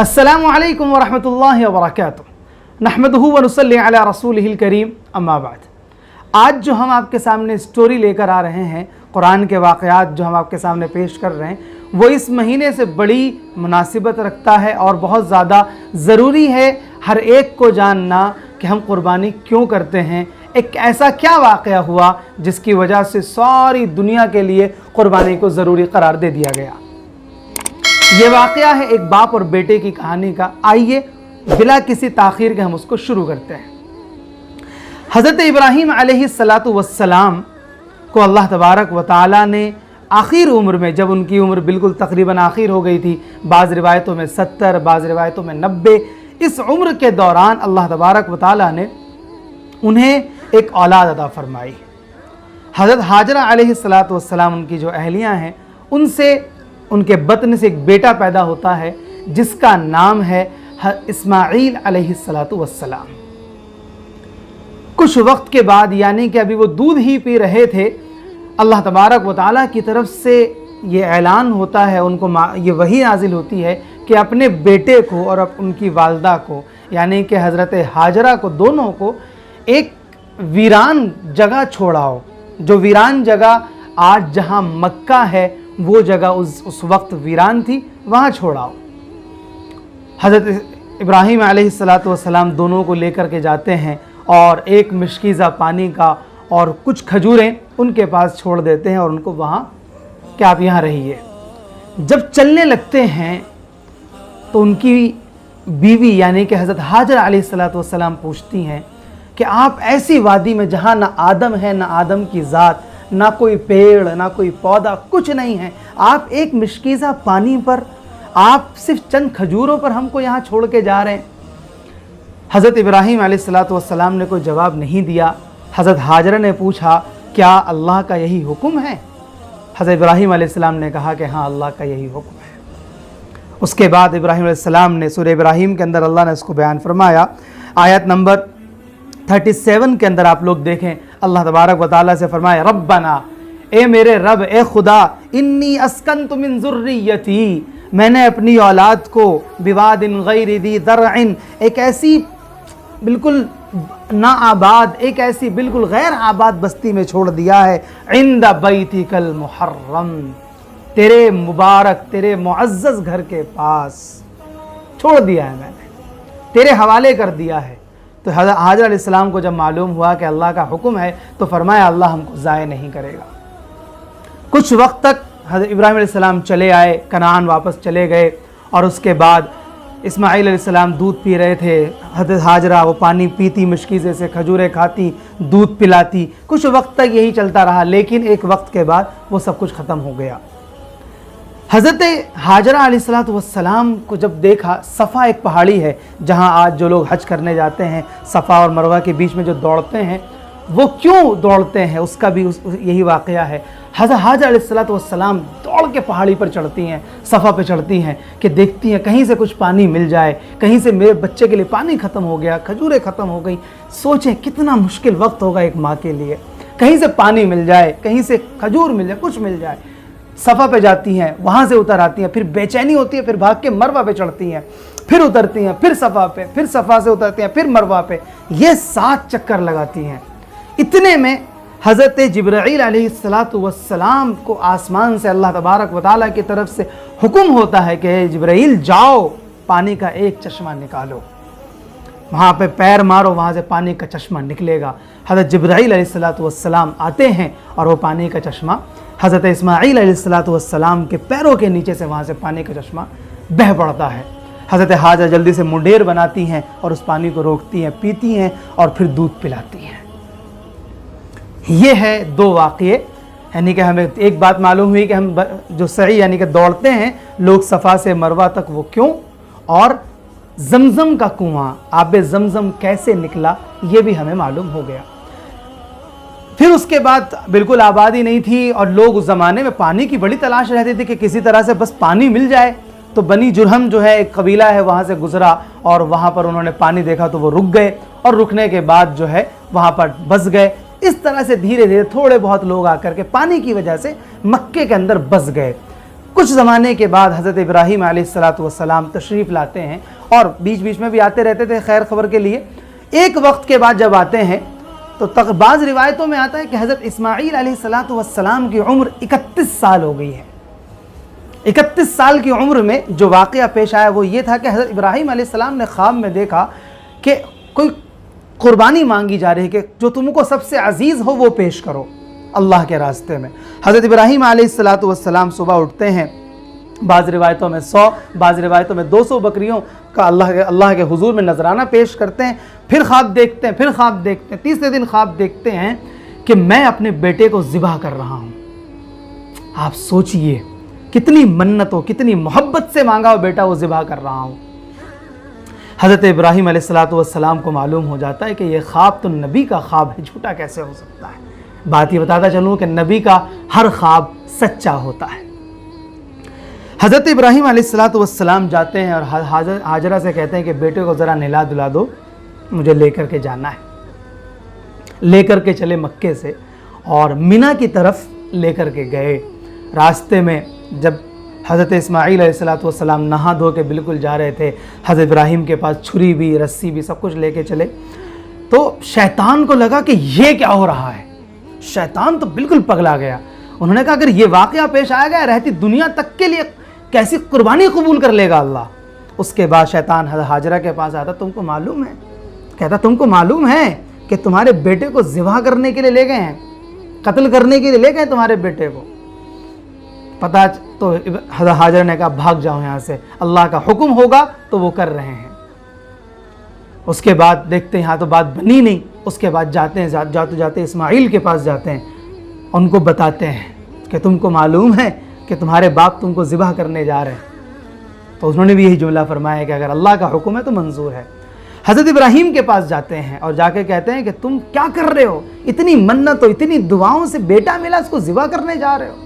अस्सलामु अलैकुम व रहमतुल्लाहि व बरकातुहू नहमदुहू व नुसल्ली अला रसूलिहिल करीम अम्मा बाद। आज जो हम आपके सामने स्टोरी लेकर आ रहे हैं, कुरान के वाक़यात जो हम आपके सामने पेश कर रहे हैं, वो इस महीने से बड़ी मुनासिबत रखता है और बहुत ज़्यादा ज़रूरी है हर एक को जानना कि हम कुर्बानी क्यों करते हैं। एक ऐसा क्या वाक़या हुआ जिसकी वजह से सारी दुनिया के लिए कुर्बानी को ज़रूरी करार दे दिया गया। ये वाक़या है एक बाप और बेटे की कहानी का। आइए बिला किसी ताख़ीर के हम उसको शुरू करते हैं। हज़रत इब्राहीम अलैहिस्सलातु वस्सलाम को अल्लाह तबारक व तआला ने आखिर उम्र में, जब उनकी उम्र बिल्कुल तकरीबन आखिर हो गई थी, बाज़ रिवायतों में 70, बाज़ रिवायतों में 90, इस उम्र के दौरान अल्लाह तबारक व तआला ने उन्हें एक औलाद अता फरमाई। हज़रत हाजरा अलैहिस्सलातु वस्सलाम उनकी जो अहलियाँ हैं, उनसे उनके बतन से एक बेटा पैदा होता है जिसका नाम है इस्माईल अलैहिस्सलातु वस्सलाम। कुछ वक्त के बाद, यानी कि अभी वो दूध ही पी रहे थे, अल्लाह तबारक व तआला की तरफ से ये ऐलान होता है, उनको ये वही नाजिल होती है कि अपने बेटे को और उनकी वालदा को, यानी कि हज़रत हाजरा को, दोनों को एक वीरान जगह छोड़ाओ। जो वीरान जगह आज जहाँ मक्का है, वो जगह उस वक्त वीरान थी, वहाँ छोड़ाओ। हज़रत इब्राहीम अलैहिस्सलातु वस्सलाम दोनों को लेकर के जाते हैं और एक मिश्कीज़ा पानी का और कुछ खजूरें उनके पास छोड़ देते हैं और उनको वहाँ कि आप यहाँ रहिए। जब चलने लगते हैं तो उनकी बीवी यानी कि हज़रत हाजरा अलैहिस्सलातु वस्सलाम पूछती हैं कि आप ऐसी वादी में जहाँ ना आदम है, ना आदम की ज़ात, ना कोई पेड़, ना कोई पौधा, कुछ नहीं है, आप एक मिश्कीज़ा पानी पर, आप सिर्फ चंद खजूरों पर हमको यहाँ छोड़ के जा रहे हैं। हज़रत इब्राहीम अलैहिस्सलातु वस्सलाम ने कोई जवाब नहीं दिया। हज़रत हाजरा ने पूछा, क्या अल्लाह का यही हुक्म है? हज़रत इब्राहीम अलैहिस्सलाम ने कहा कि हाँ, अल्लाह का यही हुक्म है। उसके बाद इब्राहीम अलैहिस्सलाम ने, सूरह इब्राहीम के अंदर अल्लाह ने इसको बयान फरमाया, आयत नंबर 37 के अंदर आप लोग देखें, अल्लाह तबारक व तआला से फरमाया, रब्बना, ए मेरे रब, ए खुदा, इन्नी अस्कन्तु मिन ज़ुर्रियती, मैंने अपनी औलाद को बिवादिन गैरि दी दरअन, एक ऐसी बिल्कुल ना आबाद, एक ऐसी बिल्कुल गैर आबाद बस्ती में छोड़ दिया है, इंद बैतिकल मुहर्रम, तेरे मुबारक, तेरे मुअज़्ज़ज़ घर के पास छोड़ दिया है, मैंने तेरे हवाले कर दिया है। तो हज़रत हाजरा अलैहिस्सलाम को जब मालूम हुआ कि अल्लाह का हुक्म है, तो फरमाया अल्लाह हमको ज़ाय नहीं करेगा। कुछ वक्त तक हज़रत इब्राहीम अलैहिस्सलाम चले आए, कनान वापस चले गए, और उसके बाद इस्माईल अलैहिस्सलाम दूध पी रहे थे। हज़रत हाजरा वो पानी पीती, मुश्कीज़े से खजूरें खाती, दूध पिलाती। कुछ वक्त तक यही चलता रहा, लेकिन एक वक्त के बाद वो सब कुछ ख़त्म हो गया। हज़रत हाजरा अलैहिस्सलातु वस्सलाम को जब देखा, सफ़ा एक पहाड़ी है जहाँ आज जो लोग हज करने जाते हैं, सफ़ा और मरवा के बीच में जो दौड़ते हैं, वो क्यों दौड़ते हैं उसका भी यही वाक़या है। हज़रत हाजरा अलैहिस्सलातु वस्सलाम दौड़ के पहाड़ी पर चढ़ती हैं, सफ़ा पे चढ़ती हैं कि देखती हैं कहीं से कुछ पानी मिल जाए, कहीं से मेरे बच्चे के लिए पानी ख़त्म हो गया, खजूरें ख़त्म हो गई। सोचें कितना मुश्किल वक्त होगा एक माँ के लिए, कहीं से पानी मिल जाए, कहीं से खजूर मिल जाए, कुछ मिल जाए। सफ़ा पे जाती हैं, वहाँ से उतर आती हैं, फिर बेचैनी होती है, फिर भाग के मरवा पे चढ़ती हैं, फिर उतरती हैं, फिर सफ़ा पे, फिर सफ़ा से उतरती हैं, फिर मरवा पे, ये 7 चक्कर लगाती हैं। इतने में हज़रत जिब्राईल अलैहिस्सलातु वस्सलाम को आसमान से अल्लाह तबारक व तआला की तरफ से हुक्म होता है कि जिब्राईल जाओ, पानी का एक चश्मा निकालो, वहाँ पे पैर मारो, वहाँ से पानी का चश्मा निकलेगा। हज़रत जिब्राईल अलैहिस्सलातु वस्सलाम आते हैं और वो पानी का चश्मा हज़रत इस्माईल अलैहिस्सलातु वस्सलाम के पैरों के नीचे से वहाँ से पानी का चश्मा बह पड़ता है। हज़रत हाजरा जल्दी से मुंडेर बनाती हैं और उस पानी को रोकती हैं, पीती हैं और फिर दूध पिलाती हैं। ये है 2 वाक़ये। यानी कि हमें एक बात मालूम हुई कि हम जो सही यानी कि दौड़ते हैं लोग सफ़ा से मरवा तक, वो क्यों, और ज़मज़म का कुआं, आबे ज़मज़म कैसे निकला, ये भी हमें मालूम हो गया। फिर उसके बाद बिल्कुल आबादी नहीं थी और लोग उस ज़माने में पानी की बड़ी तलाश रहती थी कि किसी तरह से बस पानी मिल जाए। तो बनी जुरहम जो है, एक कबीला है, वहाँ से गुज़रा और वहाँ पर उन्होंने पानी देखा तो वो रुक गए, और रुकने के बाद जो है वहाँ पर बस गए। इस तरह से धीरे धीरे थोड़े बहुत लोग आकर के पानी की वजह से मक्के के अंदर बस गए। कुछ ज़माने के बाद हज़रत इब्राहीम अलैहिस्सलाम तशरीफ़ लाते हैं और बीच बीच में भी आते रहते थे खैर खबर के लिए। एक वक्त के बाद जब आते हैं तो बाज़ रिवायतों में आता है कि हज़रत इस्माईल अलैहिस्सलाम की उम्र 31 साल हो गई है। 31 साल की उम्र में जो वाक़या पेश आया वो ये था कि हज़रत इब्राहीम अलैहिस्सलाम ने ख्वाब में देखा कि कोई कुर्बानी मांगी जा रही है कि जो तुमको सबसे अजीज़ हो वो पेश करो अल्लाह के रास्ते में। हज़रत इब्राहीम अलैहिस्सलाम सुबह उठते हैं, बाज़ रिवायतों में 100, बाज़ रिवायतों में 200 बकरियों का अल्लाह के हुजूर में नजराना पेश करते हैं। फिर ख्वाब देखते हैं, फिर ख्वाब देखते हैं, तीसरे दिन ख्वाब देखते हैं कि मैं अपने बेटे को ज़िबा कर रहा हूँ। आप सोचिए कितनी मन्नतों, कितनी मोहब्बत से मांगा हुआ बेटा वो ज़िबा कर रहा हूँ। हज़रत इब्राहीम अलैहिस्सलाम को मालूम हो जाता है कि ये ख्वाब तो नबी का ख्वाब है, झूठा कैसे हो सकता है। बात ये बताता चलूँ कि नबी का हर ख्वाब सच्चा होता है। हज़रत इब्राहीम अलैहिस्सलाम जाते हैं और हाजरा से कहते हैं कि बेटे को ज़रा नहला धुला दो, मुझे लेकर के जाना है। लेकर के चले मक्के से और मिना की तरफ लेकर के गए। रास्ते में जब हज़रत इस्माईल अलैहिस्सलाम नहा धो के बिल्कुल जा रहे थे, हज़रत इब्राहीम के पास छुरी भी, रस्सी भी, सब कुछ लेके चले, तो शैतान को लगा कि ये क्या हो रहा है। शैतान तो बिल्कुल पगला गया। उन्होंने कहा अगर ये वाक़या पेश आ गया रहती दुनिया तक के लिए कैसी कुर्बानी कबूल कर लेगा अल्लाह। उसके बाद शैतान हाजरा के पास आता, तुमको मालूम है, कहता तुमको मालूम है कि तुम्हारे बेटे को ज़िबा करने के लिए ले गए हैं, कत्ल करने के लिए ले गए तुम्हारे बेटे को। पता तो हाजरा ने कहा भाग जाओ यहाँ से, अल्लाह का हुक्म होगा तो वो कर रहे हैं। उसके बाद देखते हैं यहाँ तो बात बनी नहीं। उसके बाद जाते हैं, जाते जाते इस्माईल के पास जाते हैं, उनको बताते हैं कि तुमको मालूम है कि तुम्हारे बाप तुमको ज़िबा करने जा रहे हैं। तो उन्होंने भी यही जुमला फरमाया कि अगर अल्लाह का हुक्म है तो मंजूर है। हज़रत इब्राहीम के पास जाते हैं और जाके कहते हैं कि तुम क्या कर रहे हो, इतनी मन्नतों, इतनी दुआओं से बेटा मिला, इसको ज़िबा करने जा रहे हो।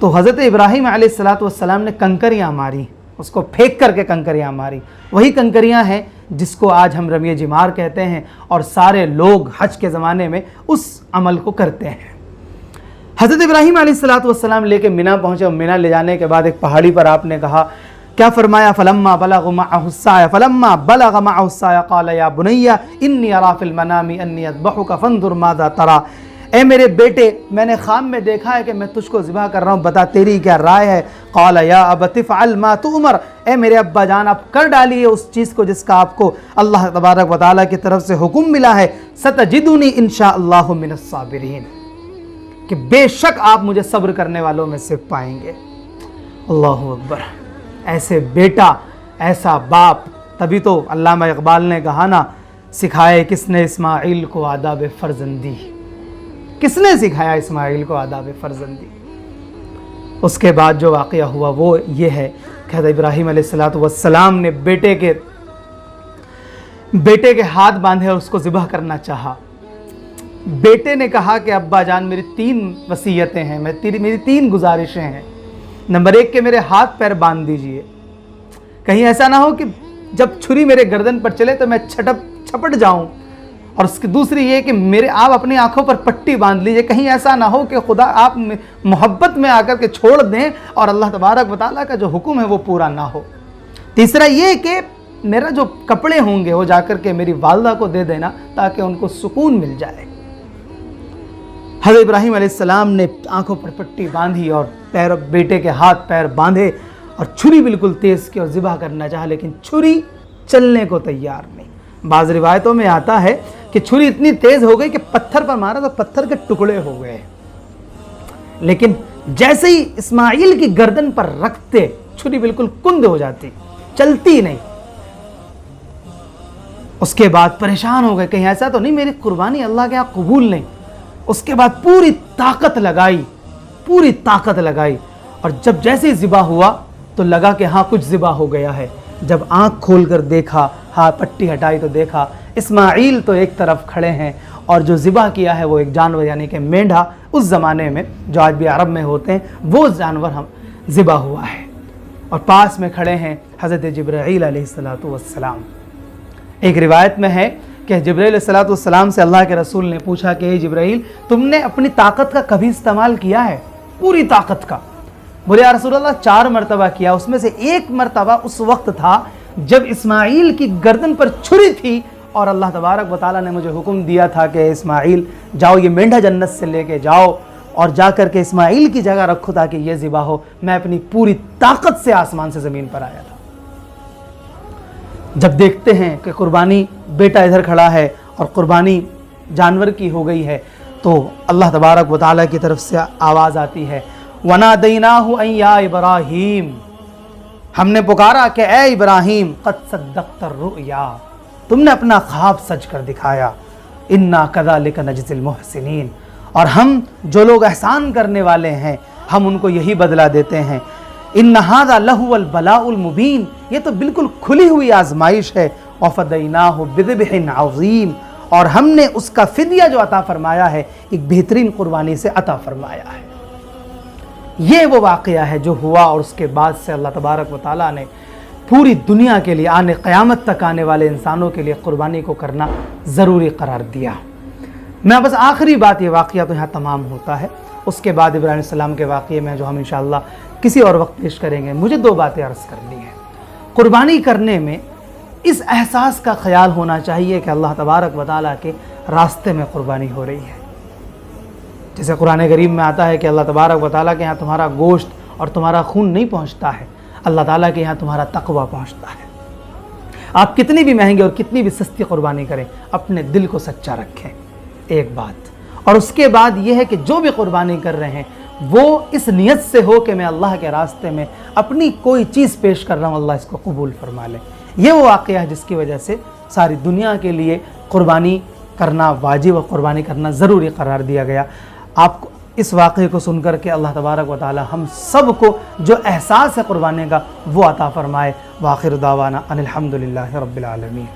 तो हज़रत इब्राहीम अलैहिस्सलाम ने कंकरियाँ मारी, उसको फेंक करके कंकरियाँ मारी। वही कंकरियाँ हैं जिसको आज हम रमी जिमार कहते हैं और सारे लोग हज के ज़माने में उस अमल को करते हैं। हज़रत इब्राहीम अलैहिस्सलाम लेके मिना पहुँचे और मिना ले जाने के बाद एक पहाड़ी पर आपने कहा, क्या फरमाया, फलम्मा बलग मअहु अस्साय क़ाल या बुनय्या इन्नी अरा फ़िल मनामी अन्नी अज़बहुका फ़ंज़ुर माज़ा तरा। ए मेरे बेटे, मैंने ख्वाब में देखा है कि मैं तुझको ज़िबा कर रहा हूँ, बता तेरी क्या राय है। क़ाल या अबति फ़अल मा तुअमर, ए मेरे अब्बा जान आप कर डालिए उस चीज़ को जिसका आपको अल्लाह तबारक व तआला की तरफ से हुक्म मिला है। सतजिदुनी इंशाअल्लाहु मिनस साबिरीन, कि बेशक आप मुझे सब्र करने वालों में से पाएंगे। अल्लाहु अकबर। ऐसे बेटा, ऐसा बाप। तभी तो अल्लामा इकबाल ने कहा ना, सिखाए किसने इस्माईल को आदाब फ़र्जंदी, किसने सिखाया इस्माईल को आदाब फ़र्जंदी। उसके बाद जो वाक़या हुआ वो ये है कि हज़रत इब्राहीम अलैहिस्सलाम ने बेटे के हाथ बांधे और उसको ज़िबा करना चाहा। बेटे ने कहा कि अब्बा जान मेरी 3 वसीयतें हैं, मेरी 3 गुजारिशें हैं। नंबर 1 कि मेरे हाथ पैर बांध दीजिए, कहीं ऐसा ना हो कि जब छुरी मेरे गर्दन पर चले तो मैं छपट जाऊं। और उसकी दूसरी ये कि आप अपनी आंखों पर पट्टी बांध लीजिए, कहीं ऐसा ना हो कि खुदा आप मोहब्बत में आकर के छोड़ दें और अल्लाह तबारक व तआला का जो हुक्म है वो पूरा ना हो। तीसरा ये कि मेरा जो कपड़े होंगे वो जाकर के मेरी वालदा को दे देना ताकि उनको सुकून मिल जाए। हज़रत इब्राहीम अलैहिस्सलाम ने आंखों पर पट्टी बांधी और बेटे के हाथ पैर बांधे और छुरी बिल्कुल तेज़ की और ज़िबा करना चाहा, लेकिन छुरी चलने को तैयार नहीं। बाज़ रिवायतों में आता है कि छुरी इतनी तेज़ हो गई कि पत्थर पर मारा तो पत्थर के टुकड़े हो गए, लेकिन जैसे ही इस्माईल की गर्दन पर रखते छुरी बिल्कुल कुंद हो जाती, चलती नहीं। उसके बाद परेशान हो गए, कहीं ऐसा तो नहीं मेरी कुर्बानी अल्लाह के यहाँ कबूल नहीं। उसके बाद पूरी ताकत लगाई और जब जैसे ही ज़िबा हुआ तो लगा कि हाँ कुछ ज़िबा हो गया है। जब आँख खोलकर देखा, हाँ पट्टी हटाई तो देखा इस्माईल तो एक तरफ खड़े हैं और जो ज़िबा किया है वो एक जानवर यानी कि मेंढा, उस ज़माने में जो आज भी अरब में होते हैं वो जानवर हम ज़िबा हुआ है। और पास में खड़े हैं हज़रत जिब्राईल अलैहिस्सलाम। एक रिवायत में है कि जिब्राईल अलैहिस्सलाम से अल्लाह के रसूल ने पूछा कि जिब्राईल तुमने अपनी ताकत का कभी इस्तेमाल किया है, पूरी ताकत का? بولے یا رسول اللہ 4 مرتبہ کیا، اس میں سے 1 مرتبہ اس وقت تھا جب اسماعیل کی گردن پر چھری تھی اور اللہ تبارک و تعالیٰ نے مجھے حکم دیا تھا کہ اسماعیل جاؤ یہ مینڈھا جنت سے لے کے جاؤ اور جا کر کے اسماعیل کی جگہ رکھو تاکہ یہ ذبح ہو۔ میں اپنی پوری طاقت سے آسمان سے زمین پر آیا تھا۔ جب دیکھتے ہیں کہ قربانی بیٹا ادھر کھڑا ہے اور قربانی جانور کی ہو گئی ہے تو اللہ تبارک و تعالیٰ کی طرف سے آواز آتی ہے وَنَادَيْنَاهُ أَن يَا إِبْرَاهِيمُ، ہم نے پکارا کہ اے ابراہیم قد صدقت الرؤیا، تم نے اپنا خواب سچ کر دکھایا، اِنَّا كَذَلِكَ نَجْزِي الْمُحْسِنِينَ، اور ہم جو لوگ احسان کرنے والے ہیں ہم ان کو یہی بدلہ دیتے ہیں۔ إِنَّ هَذَا لَهُوَ الْبَلَاءُ الْمُبِينُ، یہ تو بالکل کھلی ہوئی آزمائش ہے۔ وَفَدَيْنَاهُ بِذِبْحٍ عَظِيمٍ، اور ہم نے اس کا فدیہ جو عطا فرمایا ہے ایک بہترین قربانی سے عطا فرمایا ہے۔ یہ وہ واقعہ ہے جو ہوا اور اس کے بعد سے اللہ تبارک و تعالیٰ نے پوری دنیا کے لیے آنے قیامت تک آنے والے انسانوں کے لیے قربانی کو کرنا ضروری قرار دیا۔ میں بس آخری بات، یہ واقعہ تو یہاں تمام ہوتا ہے، اس کے بعد ابراہیم علیہ السلام کے واقعے میں جو ہم انشاءاللہ کسی اور وقت پیش کریں گے، مجھے 2 باتیں عرض کرنی ہیں۔ قربانی کرنے میں اس احساس کا خیال ہونا چاہیے کہ اللہ تبارک و تعالیٰ کے راستے میں قربانی ہو رہی ہے۔ جیسے قرآن کریم میں آتا ہے کہ اللہ تبارک و تعالیٰ کے یہاں تمہارا گوشت اور تمہارا خون نہیں پہنچتا ہے، اللہ تعالیٰ کے یہاں تمہارا تقویٰ پہنچتا ہے۔ آپ کتنی بھی مہنگی اور کتنی بھی سستی قربانی کریں، اپنے دل کو سچا رکھیں، ایک بات۔ اور اس کے بعد یہ ہے کہ جو بھی قربانی کر رہے ہیں وہ اس نیت سے ہو کہ میں اللہ کے راستے میں اپنی کوئی چیز پیش کر رہا ہوں، اللہ اس کو قبول فرما لے۔ یہ وہ واقعہ ہے جس کی وجہ سے ساری دنیا کے لیے قربانی کرنا واجب اور قربانی کرنا ضروری قرار دیا گیا۔ آپ کو اس واقعے کو سن کر کے اللہ تبارک و تعالی ہم سب کو جو احساس ہے قربانی کا وہ عطا فرمائے۔ وآخر دعوانا ان الحمدللہ رب العالمین۔